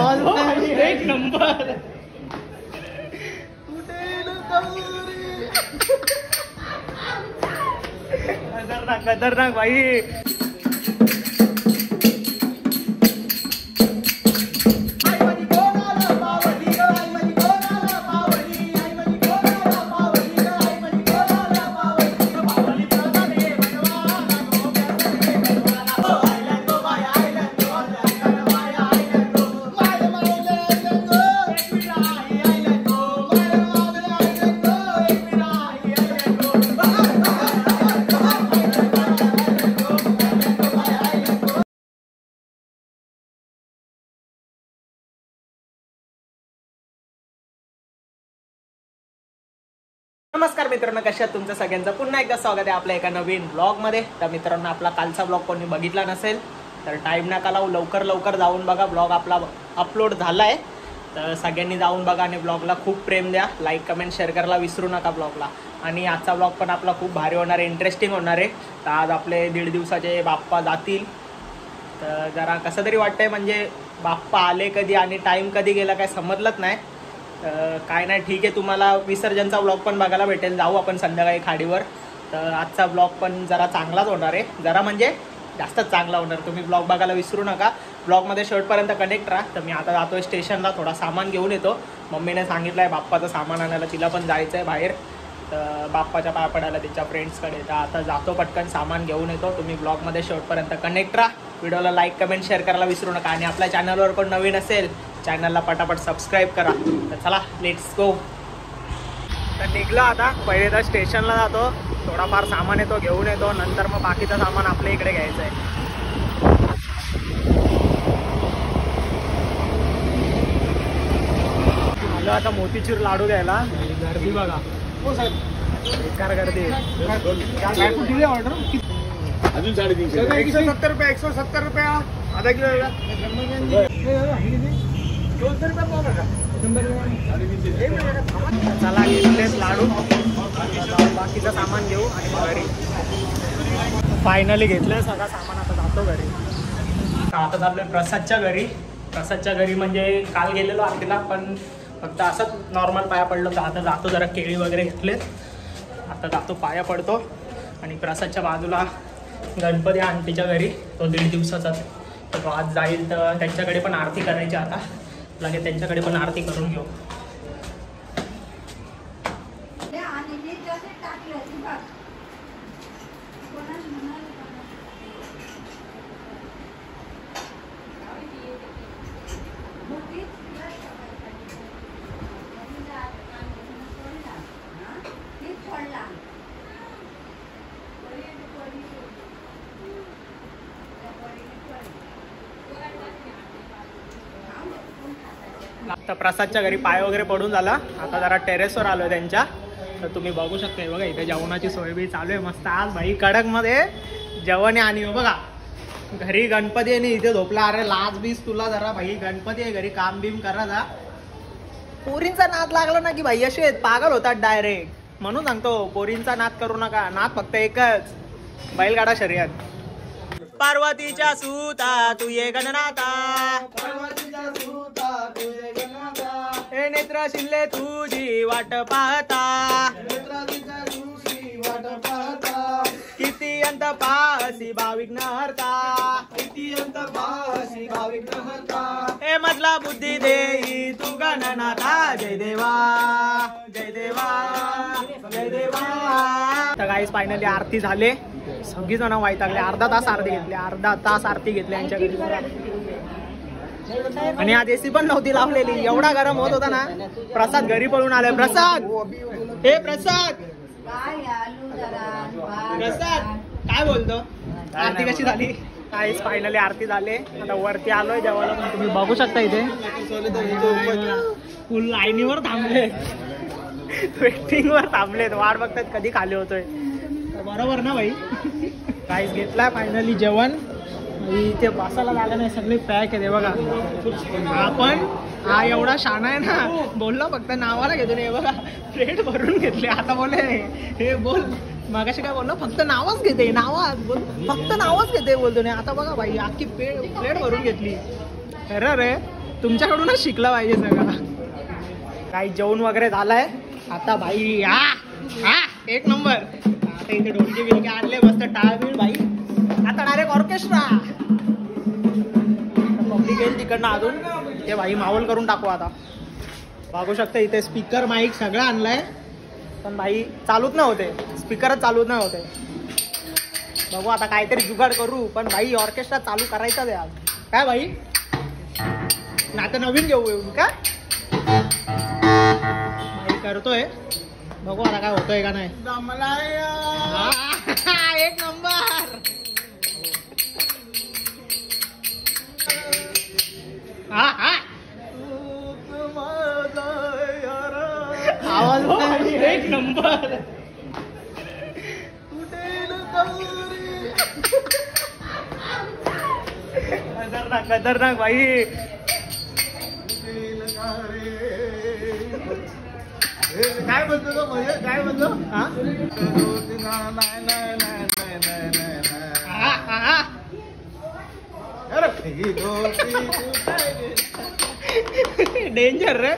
आवाज एक नंबर. खतरनाक खतरनाक भाई. नमस्कार मित्रांनो, कशा आहात? तुमचं सगळ्यांचं पुन्हा एकदा स्वागत आहे आपल्या एका नवीन ब्लॉगमध्ये. तर मित्रांनो, आपला कालचा ब्लॉग कोणी बघितला नसेल तर टाईम नका लावू, लवकर जाऊन बघा. ब्लॉग आपला अपलोड झाला आहे, तर सगळ्यांनी जाऊन बघा आणि ब्लॉगला खूप प्रेम द्या. लाईक कमेंट शेअर करायला विसरू नका ब्लॉगला. आणि आजचा ब्लॉग पण आपला खूप भारी होणार आहे, इंटरेस्टिंग होणार आहे. तर आज आपले 1.5 दिवसाचे बाप्पा जातील. तर जरा कसं तरी वाटतंय, म्हणजे बाप्पा आले कधी आणि टाईम कधी गेला काय समजलंच नाही. काय नाही, ठीक आहे. तुम्हाला विसर्जनचा ब्लॉग पण बघायला भेटेल. जाऊ आपण संध्याकाळी खाडीवर. तर आजचा ब्लॉग पण जरा चांगलाच होणार आहे, जरा म्हणजे जास्तच चांगला होणार. तुम्ही ब्लॉग बघायला विसरू नका. ब्लॉगमध्ये शेवटपर्यंत कनेक्ट राहा. तर मी आता जातो आहे स्टेशनला, थोडा सामान घेऊन येतो. मम्मीने सांगितलं आहे बाप्पाचं सामान आणायला, तिला पण जायचं आहे बाहेर. तर बाप्पाच्या पाया पडायला तिच्या फ्रेंड्सकडे. तर आता जातो, पटकन सामान घेऊन येतो. तुम्ही ब्लॉगमध्ये शेवटपर्यंत कनेक्ट राहा. व्हिडिओला लाईक कमेंट शेअर करायला विसरू नका. आणि आपल्या चॅनलवर कोण नवीन असेल, चॅनलला पटापट सबस्क्राईब करा. तर चला, लेट्स गो. तर निघलो आता. पहिले तर स्टेशनला जातो, थोडाफार सामान येतो, घेऊन येतो. नंतर मग बाकीचं सामान आपल्या इकडे घ्यायचं आहे. आलो आता मोतीचूर लाडू घ्यायला. गर्दी बघा, हो साहेब, बेकार गर्दी. कुठली ऑर्डर? अजून 350. 170 रुपये. 170 रुपये आधा किलो. 200 रुपये. चला, घेतलेत लाडू. बाकीचं सामान घेऊ आणि घरी. फायनली घेतलंय सगळं सामान, आता जातो घरी. आता चाललोय प्रसादच्या घरी. प्रसादच्या घरी म्हणजे काल गेलेलो आरतीला, पण फक्त असंच नॉर्मल पाया पडलो. तर आता जातो, जरा केळी वगैरे घेतलेत. आता जातो, पाया पडतो. आणि प्रसादच्या बाजूला गणपती आंटीच्या घरी, तो 1.5 दिवसाचा. तर तो आज जाईल, तर त्यांच्याकडे पण आरती करायची. आता लगेच त्यांच्याकडे पण आरती करून घेऊ. आता प्रसादच्या घरी पाय वगैरे पडून झाला. आता जरा टेरेसवर आलो आहे त्यांच्या. तर तुम्ही बघू शकता, बघा इथे जेवणाची सोय बी चालू आहे मस्त. आज भाई कडकमध्ये जेवण आहे. आणि बघा घरी गणपती आहे, इथे झोपला. अरे लाज बीस तुला जरा, भाई गणपती आहे घरी, काम बीम करा जा. पोरींचा नाद लागला ना की भाई असे आहेत, पागल होतात डायरेक्ट. म्हणून सांगतो, पोरींचा नाद करू नका. नाद फक्त एकच, बैलगाडा शर्यत. पार्वतीच्या सूता तू ये गणनाथा, पार्वतीच्या सूता तू ये गणनाथा. हे नेत्र शिल्ले तुझी वाट पाहता, नेत्रातीच्या तुझी वाट पाहता. किती अंत पासी भाविक न हरता, किती अंत पासी भाविक न हरता. हे मधला बुद्धी देई तू गणनाथा. जय देवा जय देवा जय देवा. तर गाईस फायनली आरती झाले. सगळी जण वैतागले. अर्धा तास आरती घेतली यांच्या घरी. आणि आज एसी पण नव्हती लावलेली, एवढा गरम होत होता ना. प्रसाद घरी पळून आले. प्रसाद, हे प्रसाद, प्रसाद काय बोलतो? आरती कशी झाली? काय फायनली आरती झाले. आता वरती आलोय जेवायला. पण तुम्ही बघू शकता इथे फुल लाईनीवर थांबले, वेटिंग वर थांबलेत, वाट बघतात कधी खाली होतोय. बरोबर ना भाई? काहीच घेतलाय फायनली जेवण. इथे बसायला झालं नाही, सगळे पॅक आहे बघा. आपण हा एवढा शाणा आहे ना, बोललो फक्त नावाला घेतो. हे बघा प्लेट भरून घेतले. आता बोले हे बोल, मगाशी काय बोललो, फक्त नावच घेते, फक्त नावच घेते बोलतो नाही. आता बघा भाई अख्खी प्लेट भरून घेतली. अरे रे तुमच्याकडूनच शिकलं पाहिजे सगळं. काही जेवण वगैरे झालंय आता भाई. हा एक नंबर. आता इथे ढोलके बिलके आणले मस्त टाळबिळ भाई. आता डायरेक्ट ऑर्केस्ट्रा. पब्लिक येईल तिकडनं अजून ते भाई माहोल करून टाकू. आता बघू शकता इथे स्पीकर माईक सगळं आणलंय पण भाई चालूच नाही होते. स्पीकरच चालूच नाही होते. बघू आता काहीतरी जुगाड करू पण भाई ऑर्केस्ट्रा चालू करायचाच आहे आज. काय भाई ना आता नवीन घेऊ का भाई करतोय. बघू आता काय होतोय का नाही. एक नंबर. आवाज एक नंबर. खतरनाक भाई. काय बोलतो तो म्हणजे काय बोलतो. डेंजर रे.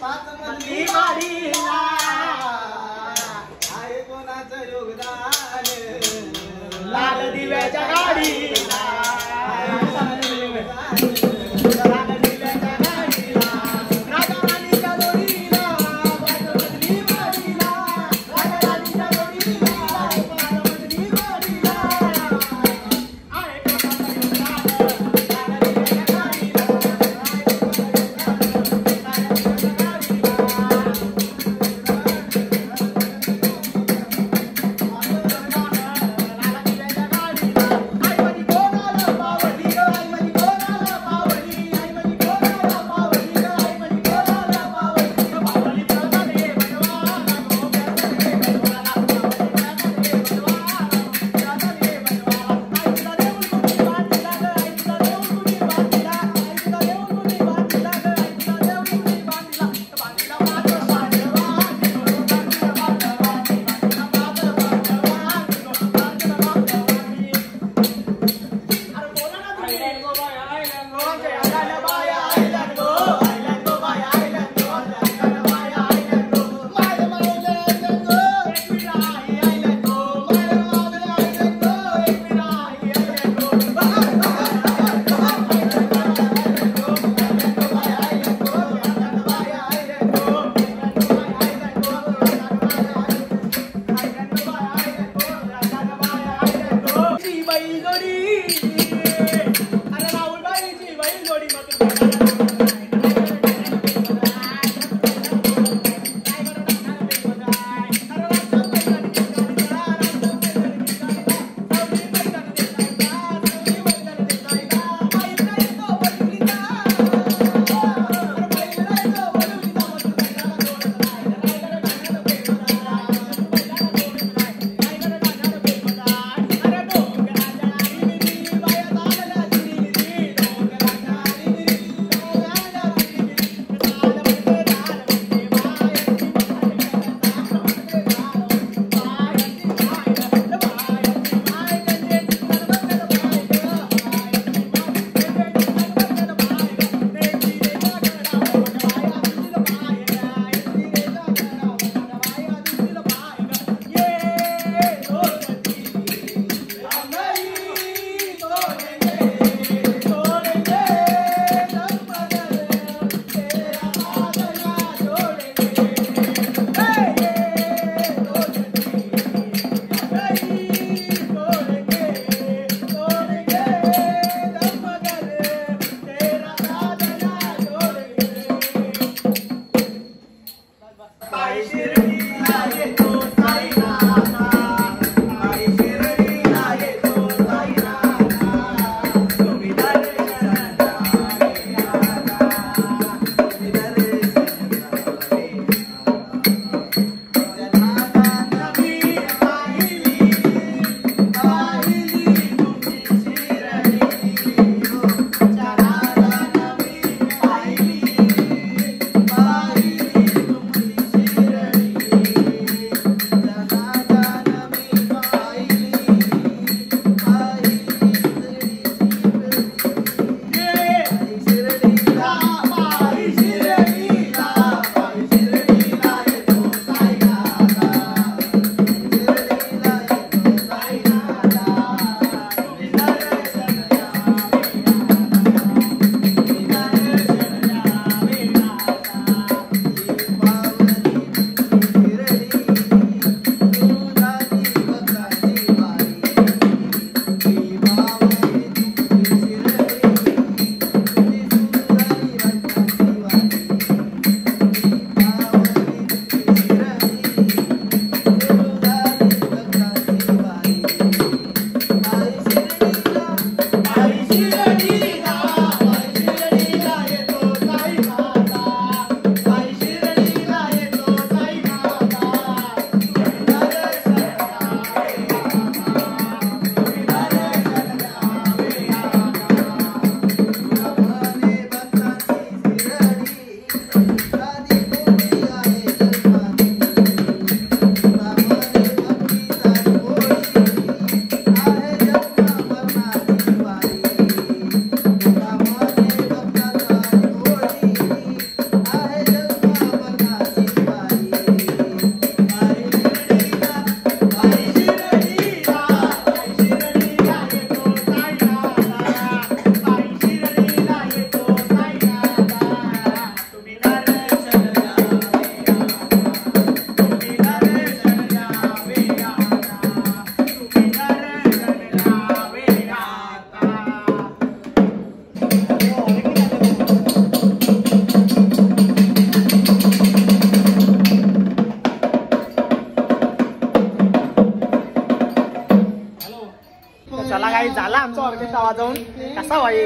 पाच मजली वाडीला आहे कोणाचं योगदान लाल दिव्याच्या गाडीला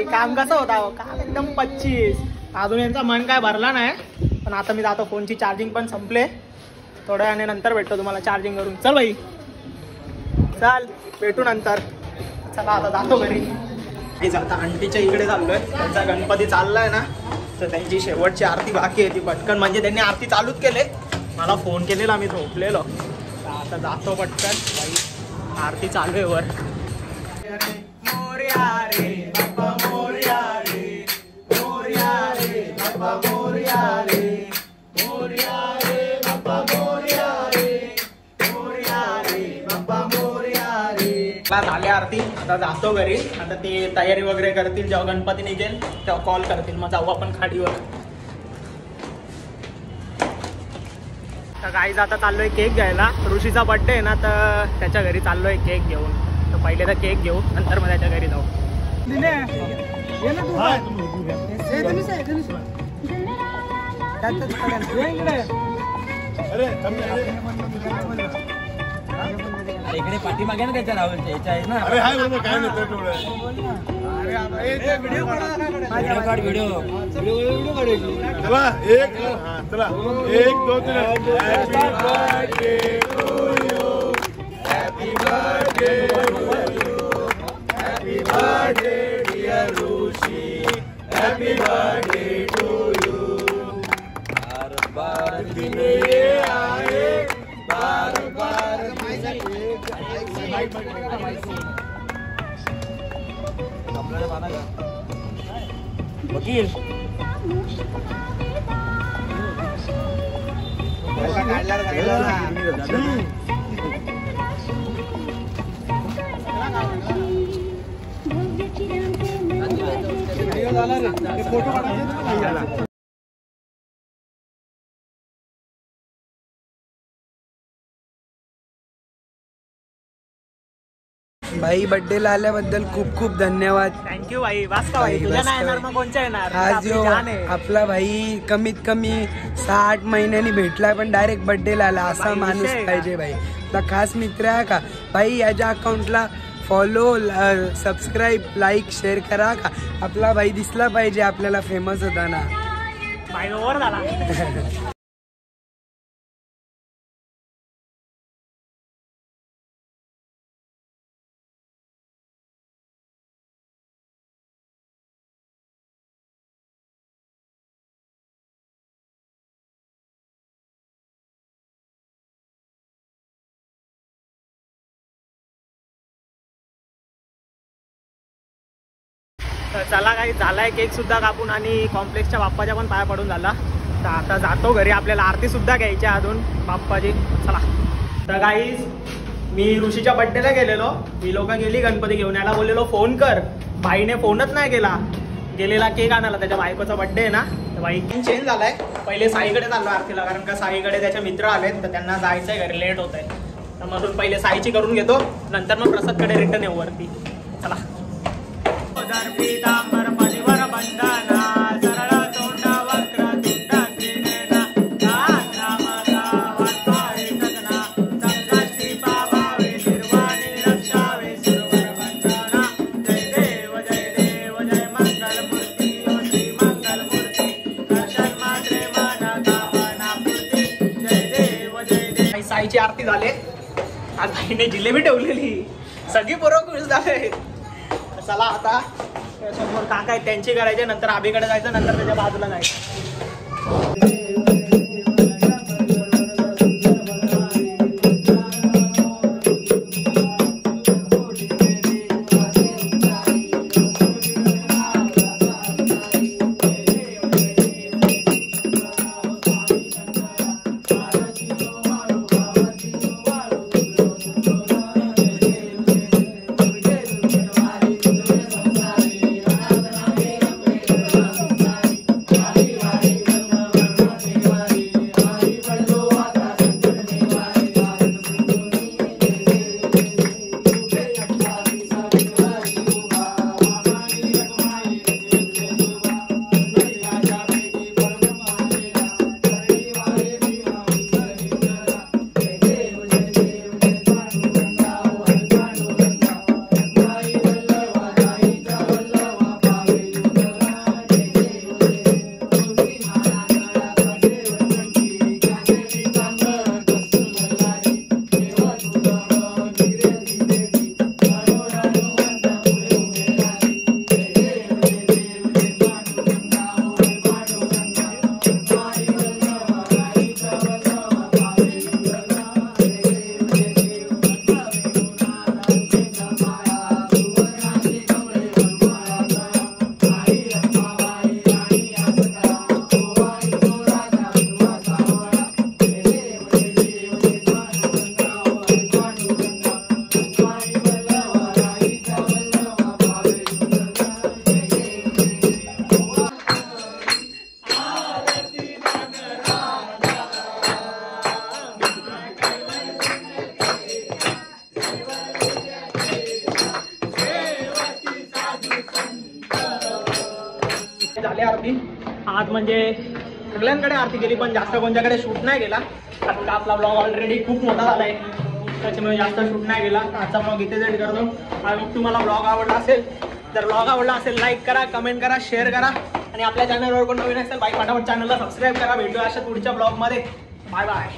भाई काम कसं होता काम एकदम 25. अजून यांचा मन काय भरला नाही, पण आता मी जातो. फोनची चार्जिंग पण संपले. थोड्या वेळाने नंतर भेटतो तुम्हाला चार्जिंग करून. चल भाई चल भेटू नंतर. चला आता जातो घरी. आता आंटीच्या इकडे चाललोय. त्यांचा गणपती चाललाय ना, तर त्यांची शेवटची आरती बाकी आहे ती पटकन. म्हणजे त्यांनी आरती चालूच केले, मला फोन केलेला, मी झोपलेलो. आता जातो पटकन भाई, आरती चालू आहे वर. मोरया रे बाप्पा मोरया रे, मोरया रे बाप्पा मोरया रे, मोरया रे बाप्पा मोरया रे, मोरया रे बाप्पा मोरया रे. झाली आरती, आता जातो घरी. आता ते तयारी वगैरे करतील, जेव्हा गणपती निघेल तेव्हा कॉल करतील, मग जाऊ आपण खाडीवर. तर गाईज आता चाललोय केक घ्यायला. ऋषीचा बर्थडे आहे ना, तर त्याच्या घरी चाललोय केक घेऊन. तर पहिले तर केक घेऊ, नंतर मग त्याच्या घरी जाऊ. इकडे पाठीमागे ना त्याच्या राहुलच्या याच्या आहे ना. अरे हाय बरोबर काय नाही व्हिडिओ काढायची. चला एक चला 1 2 3. Happy birthday to you, happy birthday to you, happy birthday dear Rishi, happy birthday to you. बार बार दिन ये आए, बार बार वकील फोटो भाई बर्थडेला आल्याबद्दल खूप खूप धन्यवाद. थँक्यू भाई. वाचता भाई, तुझ्या नाही येणार मग कोणच्या येणार. आज जो आपला भाई कमीत कमी 6-8 महिन्यांनी भेटलाय, पण डायरेक्ट बर्थडेला आला. असा माणूस पाहिजे भाई. आपला खास मित्र आहे का भाई. याच्या अकाउंटला फॉलो, सबस्क्राईब, लाईक, शेअर करा का. आपला भाई दिसला पाहिजे आपल्याला फेमस होताना. भाई ओव्हर झाला. तर चला काही झालाय केक सुद्धा कापून आणि कॉम्प्लेक्सच्या बाप्पाच्या पण पाया पडून झाला. तर आता जातो घरी. आपल्याला आरती सुद्धा घ्यायची अजून बाप्पाची. चला. तर गाईज मी ऋषीच्या बड्डेला गेलेलो. ही लोक गेली गणपती घेऊन. याला बोललेलो फोन कर, भाईने फोनच नाही केला. गेलेला केक आणायला, त्याच्या बायकोचा बड्डे आहे ना. तर बाई चेंज झालाय. पहिले साईकडे चाललो आरतीला, कारण का साईकडे त्याचे मित्र आलेत, तर त्यांना जायचंय घरी, लेट होत आहे. तर म्हणून पहिले साईची करून घेतो, नंतर मग प्रसादकडे रिटर्न येऊ वरती. चला. पीतांबर परिवर बंधना, सरळ तोंड वक्र तुंड त्रिनेना, वाटवारे सगना, संकष्टी पावावे निर्वाणी रक्षावे सुरवर बंधना. जय देव जय मंगल मूर्ती, ओ श्री मंगल मूर्ती, दर्शन मात्रे मन कामना पूर्ती. जय देव. साईची आरती झाले. आज भाईने जिलेबी ठेवलेली, सगळी पोरं खुश झाले. चला आता समोर काका आहेत त्यांची करायचे, नंतर आबीकडे जायचं, नंतर त्याच्या बाजूला जायचं. झाली आरती. आज म्हणजे सगळ्यांकडे आरती केली पण जास्त कोणत्याकडे शूट नाही केला कारण का आपला ब्लॉग ऑलरेडी खूप मोठा झाला आहे, त्याच्यामुळे जास्त शूट नाही केला. आजचा ब्लॉग इथेच एंड करतो. आय होप तुम्हाला ब्लॉग आवडला असेल. जर ब्लॉग आवडला असेल लाईक करा, कमेंट करा, शेअर करा आणि आपल्या चॅनलवर कोण नवीन असेल बाई फटाफट चॅनलला सबस्क्राईब करा. भेटूया अशा पुढच्या ब्लॉगमध्ये. Bye bye.